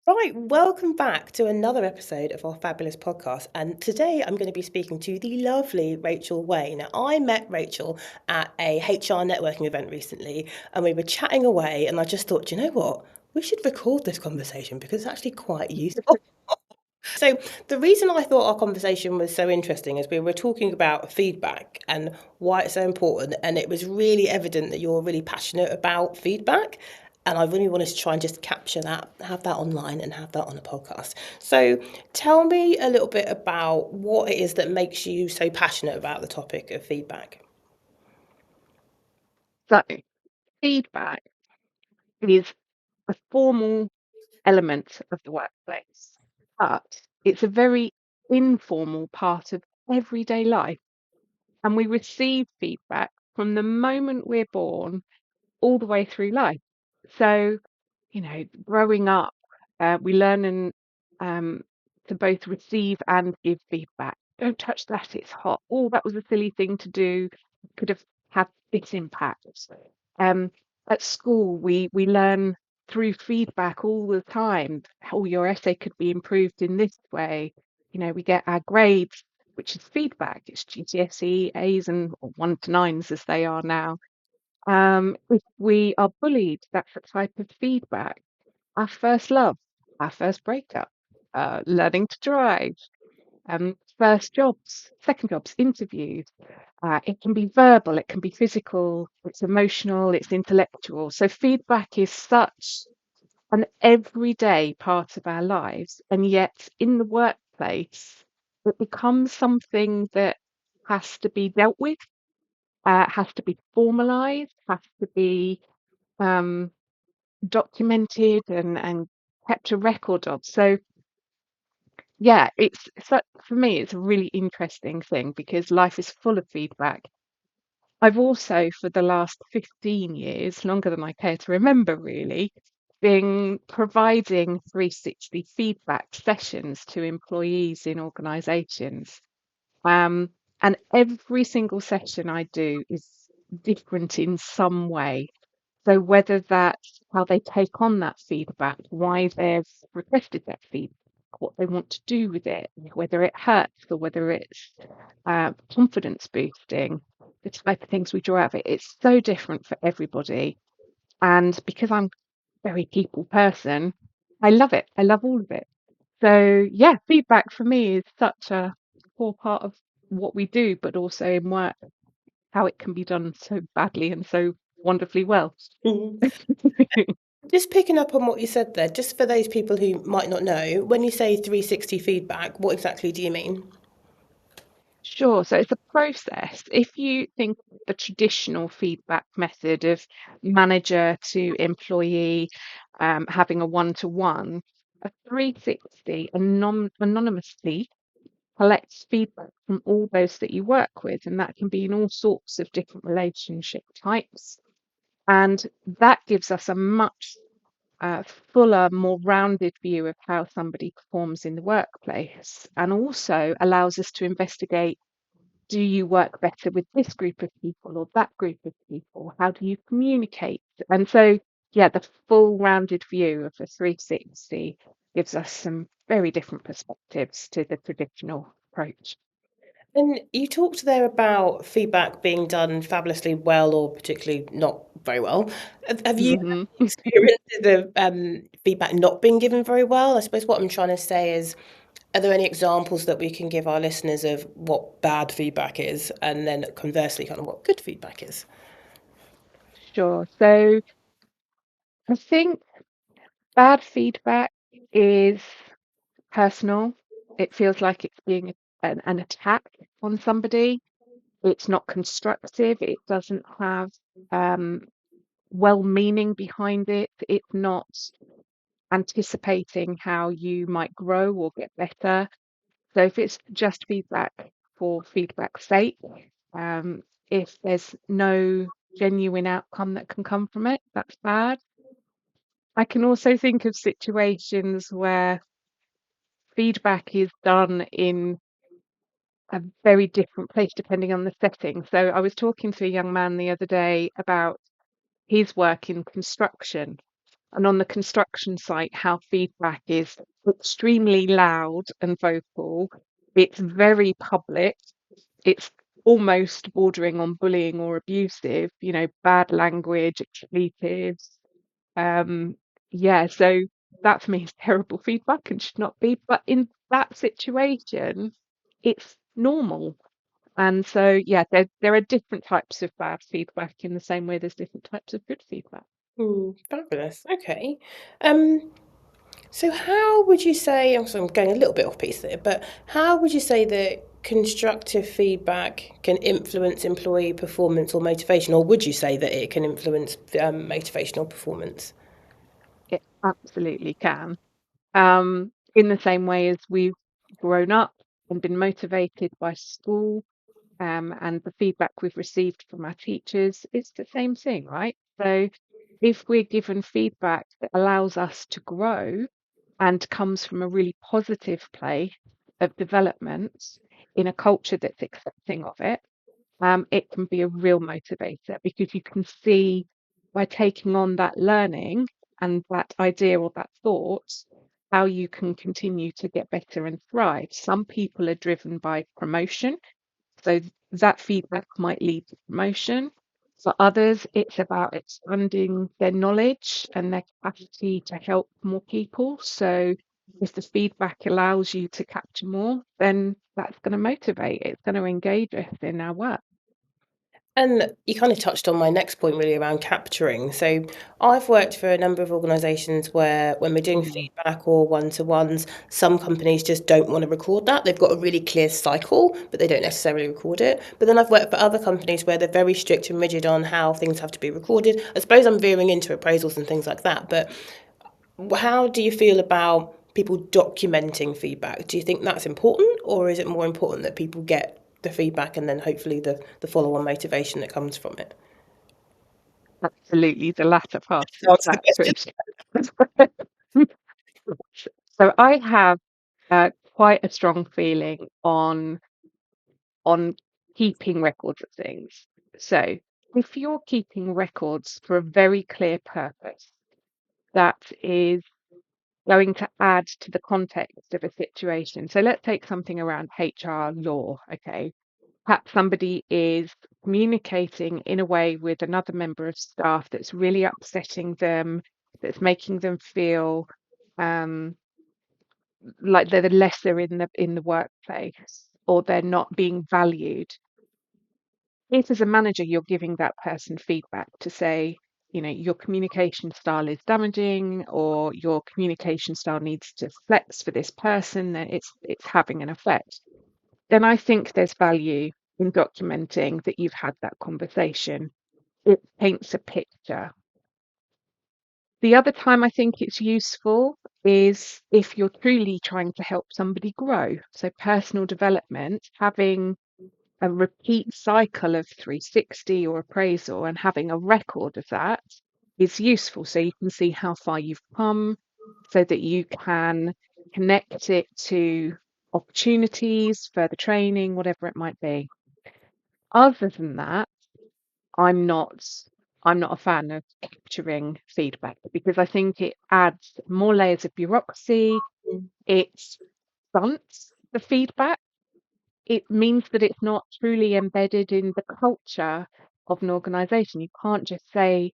Right, welcome back to another episode of our fabulous podcast. And today I'm going to be speaking to the lovely Rachel Way. Now, I met Rachel at a HR networking event recently, and we were chatting away. And I just thought, you know what? We should record this conversation because it's actually quite useful. So, the reason I thought our conversation was so interesting is we were talking about feedback and why it's so important. And it was really evident that you're really passionate about feedback. And I really wanted to try and just capture that, have that online and have that on a podcast. So, tell me a little bit about what it is that makes you so passionate about the topic of feedback. So, feedback is a formal element of the workplace, but it's a very informal part of everyday life. And we receive feedback from the moment we're born all the way through life. So, growing up, we learn um, to both receive and give feedback. Don't touch that, it's hot. Oh, that was a silly thing to do. Could have had this impact. Um, at school, we learn through feedback all the time. Oh, your essay could be improved in this way. We get our grades, which is feedback. It's GCSE, A's, and or 1 to 9s as they are now. If we are bullied, that's a type of feedback. Our first love, our first breakup, learning to drive, first jobs, second jobs, interviews. It can be verbal, it can be physical, it's emotional, it's intellectual. So feedback is such an everyday part of our lives, and yet in the workplace, it becomes something that has to be dealt with, has to be formalized, has to be um, documented and kept a record of. So yeah, for me, it's a really interesting thing because life is full of feedback. I've also, for the last 15 years, longer than I care to remember, really, been providing 360 feedback sessions to employees in organizations. Um, and every single session I do is different in some way. So whether that's how they take on that feedback, why they've requested that feedback, what they want to do with it, whether it hurts or whether it's confidence boosting, the type of things we draw out of it, it's so different for everybody. And because I'm a very people person, I love it. I love all of it. So yeah, feedback for me is such a core part of what we do, but also in work, how it can be done so badly and so wonderfully well. Mhm. Just picking up on what you said there, just for those people who might not know, when you say 360 feedback, what exactly do you mean? Sure. So it's a process. If you think the traditional feedback method of manager to employee, having a one-to-one, a 360 anonymously collects feedback from all those that you work with, and that can be in all sorts of different relationship types. And that gives us a much fuller, more rounded view of how somebody performs in the workplace, and also allows us to investigate, do you work better with this group of people or that group of people? How do you communicate? And so, yeah, the full rounded view of the 360 gives us some very different perspectives to the traditional approach. And you talked there about feedback being done fabulously well or particularly not very well. Have you had Hmm. any experiences of feedback not being given very well? I suppose what I'm trying to say is, are there any examples that we can give our listeners of what bad feedback is, and then conversely, kind of what good feedback is? Sure. So I think bad feedback is personal. It feels like it's being an attack on somebody. It's not constructive. It doesn't have um, well-meaning behind it. It's not anticipating how you might grow or get better. So if it's just feedback for feedback's sake, um, if there's no genuine outcome that can come from it, that's bad. I can also think of situations where feedback is done in a very different place depending on the setting. So I was talking to a young man the other day about his work in construction, and on the construction site, how feedback is extremely loud and vocal. It's very public. It's almost bordering on bullying or abusive, bad language, expletives. Um, yeah, so that for me is terrible feedback and should not be. But in that situation, it's normal. And so, yeah, there are different types of bad feedback in the same way there's different types of good feedback. Fabulous. Okay. Um, so how would you say, I'm going a little bit off piece there, but how would you say that constructive feedback can influence employee performance or motivation, or would you say that it can influence motivational performance? It absolutely can. In the same way as we've grown up and been motivated by school, and the feedback we've received from our teachers, it's the same thing, right? So if we're given feedback that allows us to grow and comes from a really positive place of development in a culture that's accepting of it, it can be a real motivator because you can see by taking on that learning and that idea or that thought, how you can continue to get better and thrive. Some people are driven by promotion, so that feedback might lead to promotion. For others, it's about expanding their knowledge and their capacity to help more people. So if the feedback allows you to capture more, then that's going to motivate. It's going to engage us in our work. And you kind of touched on my next point really around capturing. So I've worked for a number of organisations where when we're doing Mm. feedback or one-to-ones, some companies just don't want to record that. They've got a really clear cycle, but they don't necessarily record it. But then I've worked for other companies where they're very strict and rigid on how things have to be recorded. I suppose I'm veering into appraisals and things like that, but how do you feel about people documenting feedback? Do you think that's important, or is it more important that people get the feedback and then hopefully the follow-on motivation that comes from it? Absolutely, the latter part of To answer the that question. question. So I have quite a strong feeling on keeping records of things. So if you're keeping records for a very clear purpose, that is going to add to the context of a situation. So let's take something around HR law, okay? Perhaps somebody is communicating in a way with another member of staff that's really upsetting them, that's making them feel um, like they're the lesser in the workplace, or they're not being valued. If as a manager you're giving that person feedback to say, your communication style is damaging, or your communication style needs to flex for this person, then it's having an effect, then I think there's value in documenting that you've had that conversation. It paints a picture. The other time I think it's useful is if you're truly trying to help somebody grow. So personal development, having a repeat cycle of 360 or appraisal and having a record of that is useful. So you can see how far you've come, so that you can connect it to opportunities, further training, whatever it might be. Other than that, I'm not I'm not a fan of capturing feedback because I think it adds more layers of bureaucracy. It stunts the feedback. It means that it's not truly embedded in the culture of an organization. You can't just say,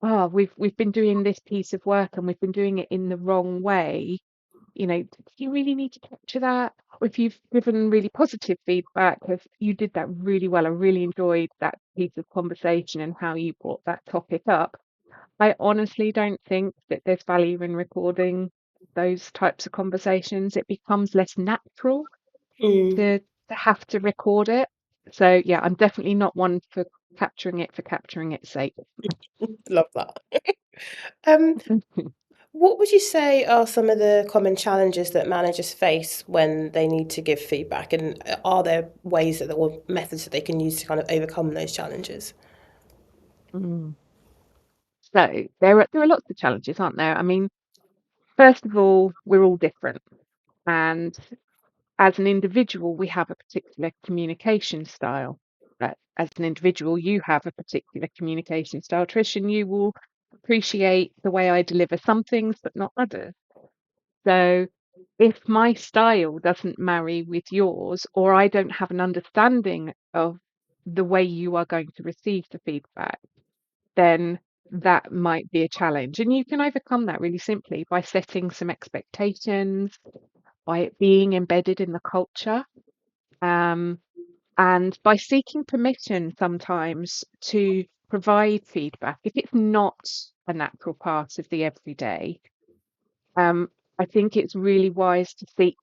"Oh, we've been doing this piece of work and we've been doing it in the wrong way." Do you really need to capture that? Or if you've given really positive feedback, if you did that really well, I really enjoyed that piece of conversation and how you brought that topic up. I honestly don't think that there's value in recording those types of conversations. It becomes less natural Mm, to have to record it. So yeah, I'm definitely not one for capturing its sake. love that. Um, what would you say are some of the common challenges that managers face when they need to give feedback, and are there ways that or methods that they can use to kind of overcome those challenges? Mm. So there are lots of challenges, aren't there? I mean, first of all, we're all different. And as an individual, we have a particular communication style. As an individual, you have a particular communication style. Trish, and you will appreciate the way I deliver some things, but not others. So if my style doesn't marry with yours, or I don't have an understanding of the way you are going to receive the feedback, then that might be a challenge. And you can overcome that really simply by setting some expectations, by it being embedded in the culture, um, and by seeking permission sometimes to provide feedback. If it's not a natural part of the everyday, um, I think it's really wise to seek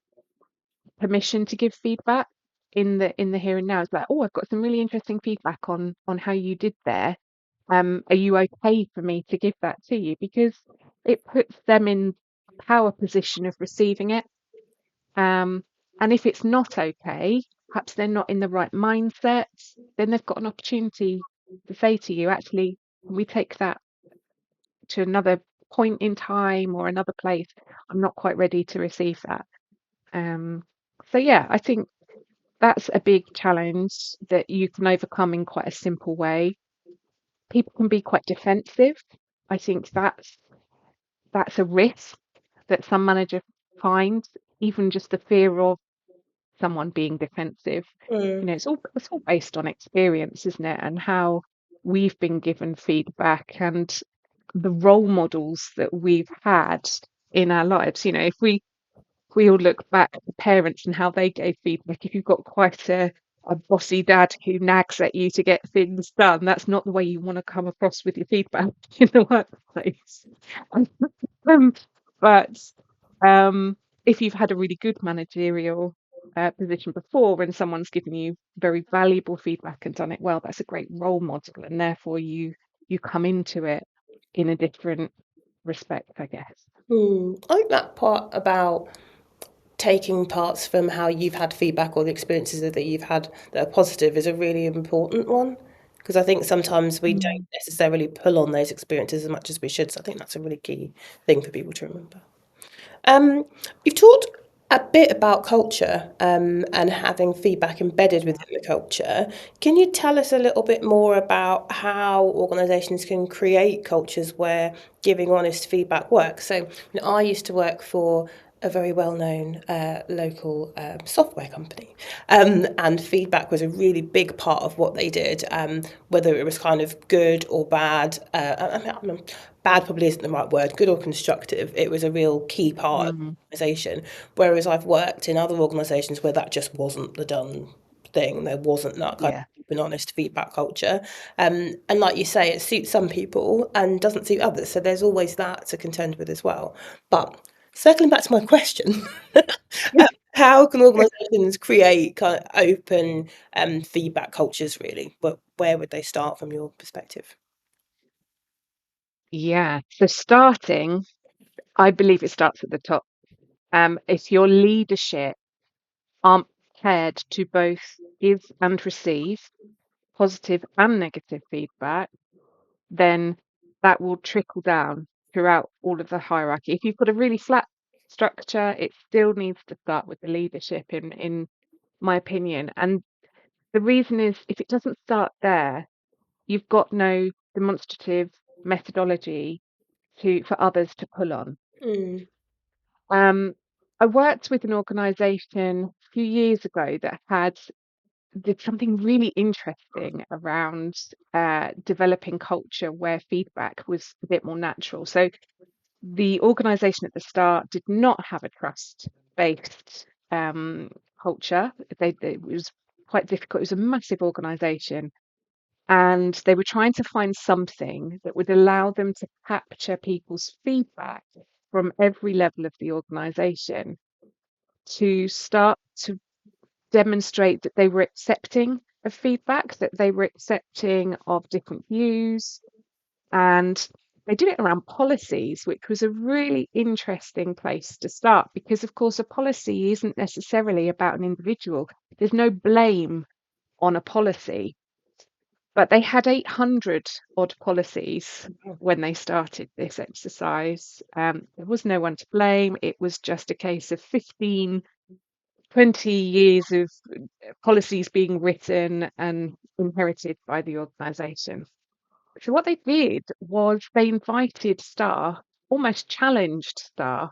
permission to give feedback in the here and now. It's like, oh, I've got some really interesting feedback on how you did there. Are you okay for me to give that to you? Because it puts them in a power position of receiving it. Um, and if it's not okay, perhaps they're not in the right mindset, then they've got an opportunity to say to you, actually, can we take that to another point in time or another place? I'm not quite ready to receive that. Um, so yeah, I think that's a big challenge that you can overcome in quite a simple way. People can be quite defensive. I think that's a risk that some managers find, even just the fear of someone being defensive. You Mm. know, it's all based on experience, isn't it? And how we've been given feedback and the role models that we've had in our lives. You know, if we all look back at the parents and how they gave feedback, if you've got quite a bossy dad who nags at you to get things done, that's not the way you want to come across with your feedback in the workplace. Um, but if you've had a really good managerial position before and someone's given you very valuable feedback and done it well, that's a great role model, and therefore you come into it in a different respect, I guess. Mm. I think that part about taking parts from how you've had feedback or the experiences that you've had that are positive is a really important one. Because I think sometimes we don't Mm. necessarily pull on those experiences as much as we should. So I think that's a really key thing for people to remember. Um, you've talked a bit about culture and having feedback embedded Yeah. within the culture. Can you tell us a little bit more about how organisations can create cultures where giving honest feedback works? So, I used to work for a very well-known local software company, and feedback was a really big part of what they did, whether it was kind of good or bad. Bad probably isn't the right word. Good or constructive, it was a real key part of Mm. the organisation. Whereas I've worked in other organisations where that just wasn't the done thing. There wasn't that kind Yeah. of open, honest feedback culture. And like you say, it suits some people and doesn't suit others. So there's always that to contend with as well. But circling back to my question, Yeah. how can Yeah. organisations create kind of open feedback cultures really? But where would they start from your perspective? Yeah. So starting, I believe it starts at the top. If your leadership aren't prepared to both give and receive positive and negative feedback, then that will trickle down throughout all of the hierarchy. If you've got a really flat structure, it still needs to start with the leadership, in my opinion. And the reason is if it doesn't start there, you've got no demonstrative methodology for others to pull on. Mm, Um, I worked with an organization a few years ago that did something really interesting around developing culture where feedback was a bit more natural. So the organization at the start did not have a trust-based culture. It was quite difficult. It was a massive organization, and they were trying to find something that would allow them to capture people's feedback from every level of the organization to start to demonstrate that they were accepting of feedback, that they were accepting of different views. And they did it around policies, which was a really interesting place to start because, of course, a policy isn't necessarily about an individual. There's no blame on a policy, but they had 800 odd policies when they started this exercise. There was no one to blame. It was just a case of 15, 20 years of policies being written and inherited by the organisation. So what they did was they invited staff, almost challenged staff,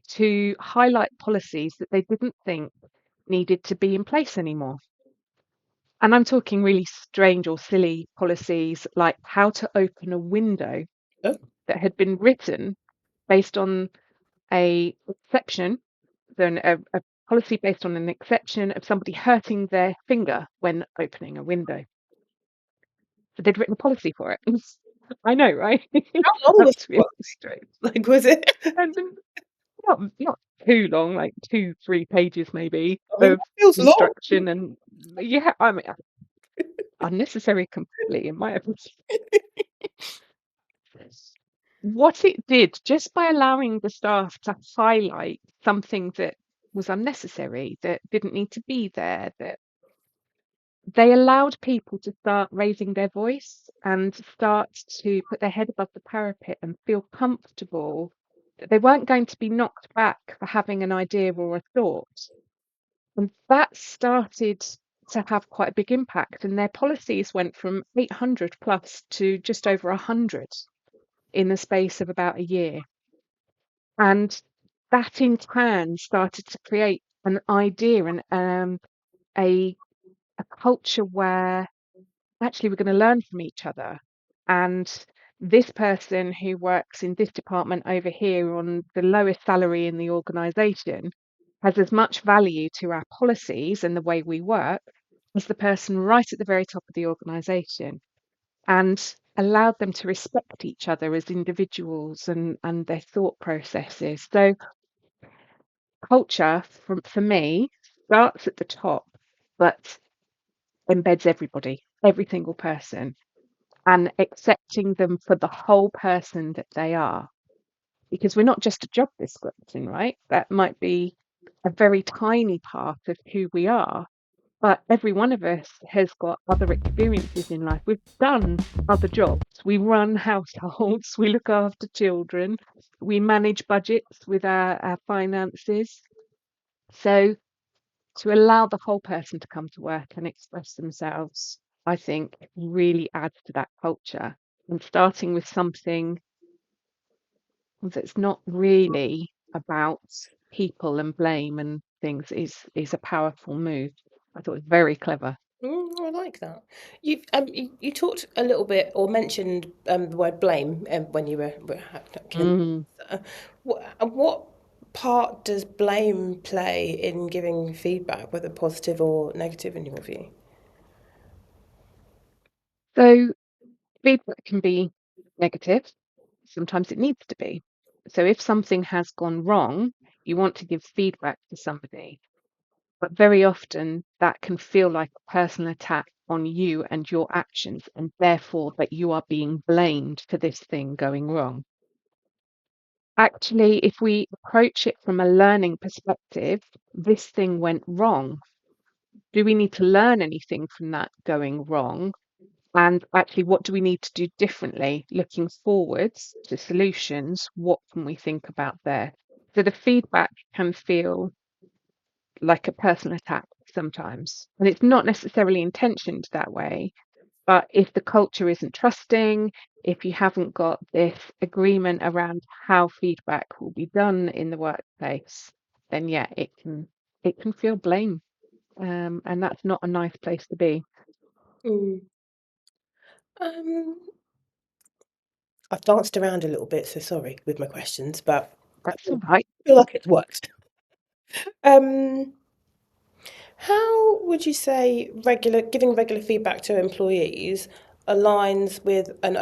to highlight policies that they didn't think needed to be in place anymore. And I'm talking really strange or silly policies like how to open a window Oh, that had been written based on a exception, then a policy based on an exception of somebody hurting their finger when opening a window. So they'd written a policy for it. I know, right? how long was That's the really policy? strange. Like, was it? And then not too long, like 2, 3 pages maybe I mean, of that feels long. instruction and yeah, I mean, unnecessary completely in my opinion. What it did, just by allowing the staff to highlight something that was unnecessary, that didn't need to be there, that they allowed people to start raising their voice and start to put their head above the parapet and feel comfortable that they weren't going to be knocked back for having an idea or a thought. And that started to have quite a big impact. And their policies went from 800 plus to just over 100 in the space of about a year. And that in turn started to create an idea and a, a culture where actually we're going to learn from each other. And this person who works in this department over here on the lowest salary in the organization has as much value to our policies and the way we work as the person right at the very top of the organization, and allowed them to respect each other as individuals and their thought processes. So culture for me starts at the top, but embeds everybody, every single person, and accepting them for the whole person that they are. Because we're not just a job description, right? That might be a very tiny part of who we are, but every one of us has got other experiences in life. We've done other jobs. We run households, we look after children, we manage budgets with our finances. So to allow the whole person to come to work and express themselves, I think really adds to that culture. And starting with something that's not really about people and blame and things is a powerful move. I thought it was very clever. I like that. You talked a little bit or mentioned the word blame when you were giving Mm. the answer. What part does blame play in giving feedback, whether positive or negative, in your view? So feedback can be negative. Sometimes it needs to be. So if something has gone wrong, you want to give feedback to somebody. But very often that can feel like a personal attack on you and your actions, and therefore that you are being blamed for this thing going wrong. Actually, if we approach it from a learning perspective, this thing went wrong. Do we need to learn anything from that going wrong? And actually, what do we need to do differently looking forwards to solutions? What can we think about there? So the feedback can feel like a personal attack sometimes. And it's not necessarily intentioned that way. But if the culture isn't trusting, if you haven't got this agreement around how feedback will be done in the workplace, then yeah, it can feel blame, and that's not a nice place to be. Mm. Um, I've danced around a little bit, so sorry with my questions, but I That's all right. feel like it's worked. Um, how would you say giving regular feedback to employees aligns with an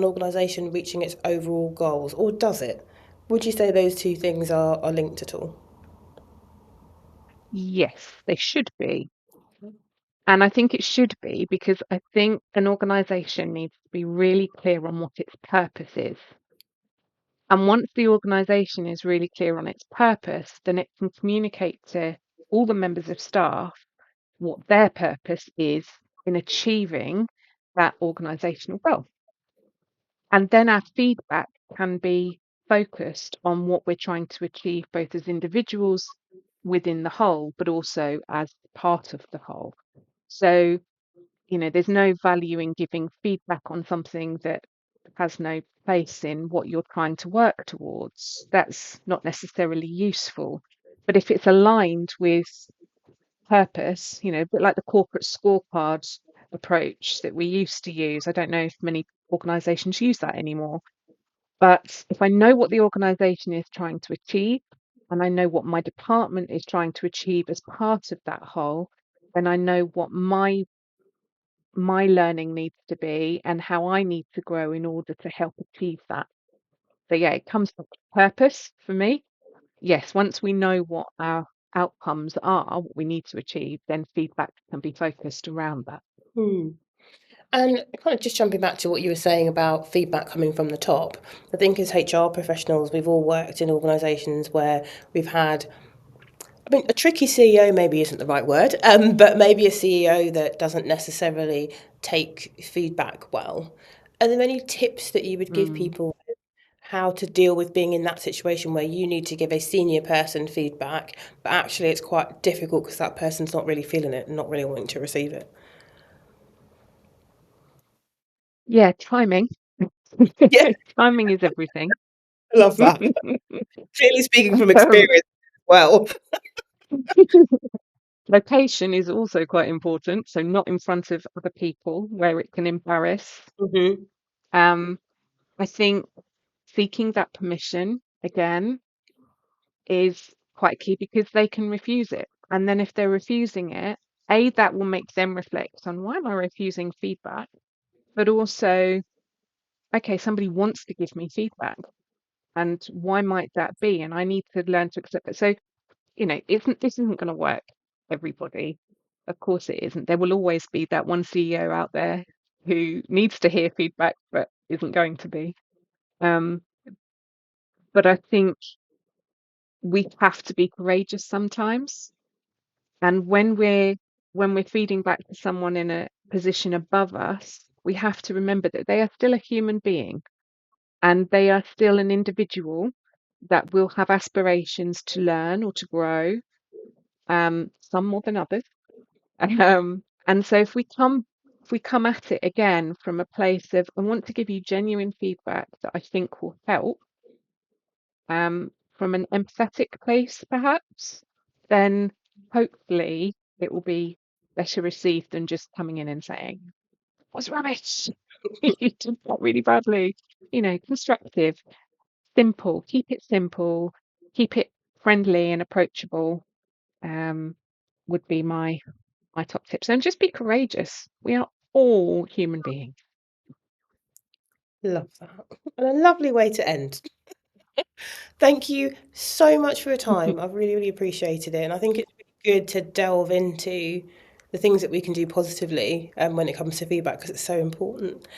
organisation reaching its overall goals, or does it? Would you say those two things are linked at all? Yes, they should be. And I think it should be because I think an organization needs to be really clear on what its purpose is. And once the organization is really clear on its purpose, then it can communicate to all the members of staff what their purpose is in achieving that organizational goal. And then our feedback can be focused on what we're trying to achieve, both as individuals within the whole, but also as part of the whole. So there's no value in giving feedback on something that has no place in what you're trying to work towards. That's not necessarily useful. But if it's aligned with purpose, a bit like the corporate scorecard approach that we used to use. I don't know if many organizations use that anymore. But if I know what the organization is trying to achieve, and I know what my department is trying to achieve as part of that whole, then I know what my learning needs to be and how I need to grow in order to help achieve that. So yeah, it comes from purpose for me. Yes, once we know what our outcomes are, what we need to achieve, then feedback can be focused around that. Hmm. And kind of just jumping back to what you were saying about feedback coming from the top, I think as HR professionals, we've all worked in organisations where we've had, I mean, a tricky CEO maybe isn't the right word, but maybe a CEO that doesn't necessarily take feedback well. Are there any tips that you would give Mm. people how to deal with being in that situation where you need to give a senior person feedback, but actually it's quite difficult because that person's not really feeling it and not really wanting to receive it? Yeah, timing. Yeah, Timing is everything. I love that. Clearly speaking from Um, experience as well. Location is also quite important, so not in front of other people where it can embarrass. Hmm. Um, I think seeking that permission again is quite key because they can refuse it. And then if they're refusing it, A, that will make them reflect on why am I refusing feedback? But also, okay, somebody wants to give me feedback. And why might that be? And I need to learn to accept it. So, this isn't going to work, everybody. Of course it isn't. There will always be that one CEO out there who needs to hear feedback but isn't going to be. Um, but I think we have to be courageous sometimes. And when we're feeding back to someone in a position above us, we have to remember that they are still a human being and they are still an individual that will have aspirations to learn or to grow, some more than others. And so if we come at it again from a place of I want to give you genuine feedback that I think will help, from an empathetic place perhaps, then hopefully it will be better received than just coming in and saying, "Was rubbish. You did that really badly." Constructive, simple, keep it friendly and approachable, um, would be my top tips. And just be courageous. We are all human beings. Love that. And a lovely way to end. Thank you so much for your time. I've really, really appreciated it. And I think it's really good to delve into the things that we can do positively when it comes to feedback because it's so important.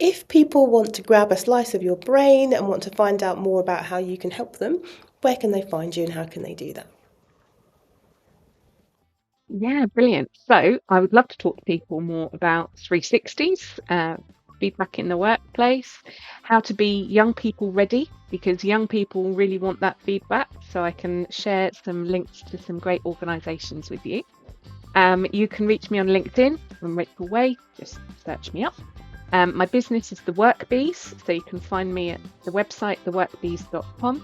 If people want to grab a slice of your brain and want to find out more about how you can help them, where can they find you and how can they do that? Yeah, brilliant. So I would love to talk to people more about 360s, feedback in the workplace, how to be young people ready, because young people really want that feedback. So I can share some links to some great organisations with you. You can reach me on LinkedIn. I'm Rachel Way. Just search me up. My business is The Work Bees, so you can find me at the website theworkbees.com.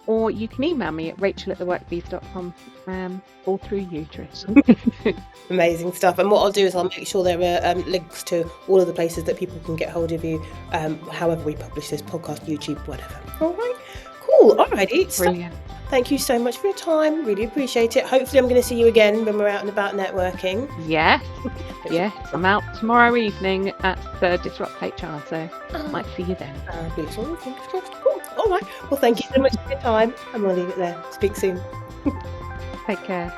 Or you can email me at rachel@theworkbees.com, or through you, Trish. Amazing stuff. And what I'll do is I'll make sure there are links to all of the places that people can get hold of you, however we publish this podcast, YouTube, whatever. All right. Cool. Alrighty. So, Brilliant. thank you so much for your time. Really appreciate it. Hopefully, I'm going to see you again when we're out and about networking. Yes, yes. I'm out tomorrow evening at Disrupt HR, so might see you then. Beautiful. Fingers crossed. Cool. All right. Well, thank you so much for your time. I'm going to leave it there. Speak soon. Take care.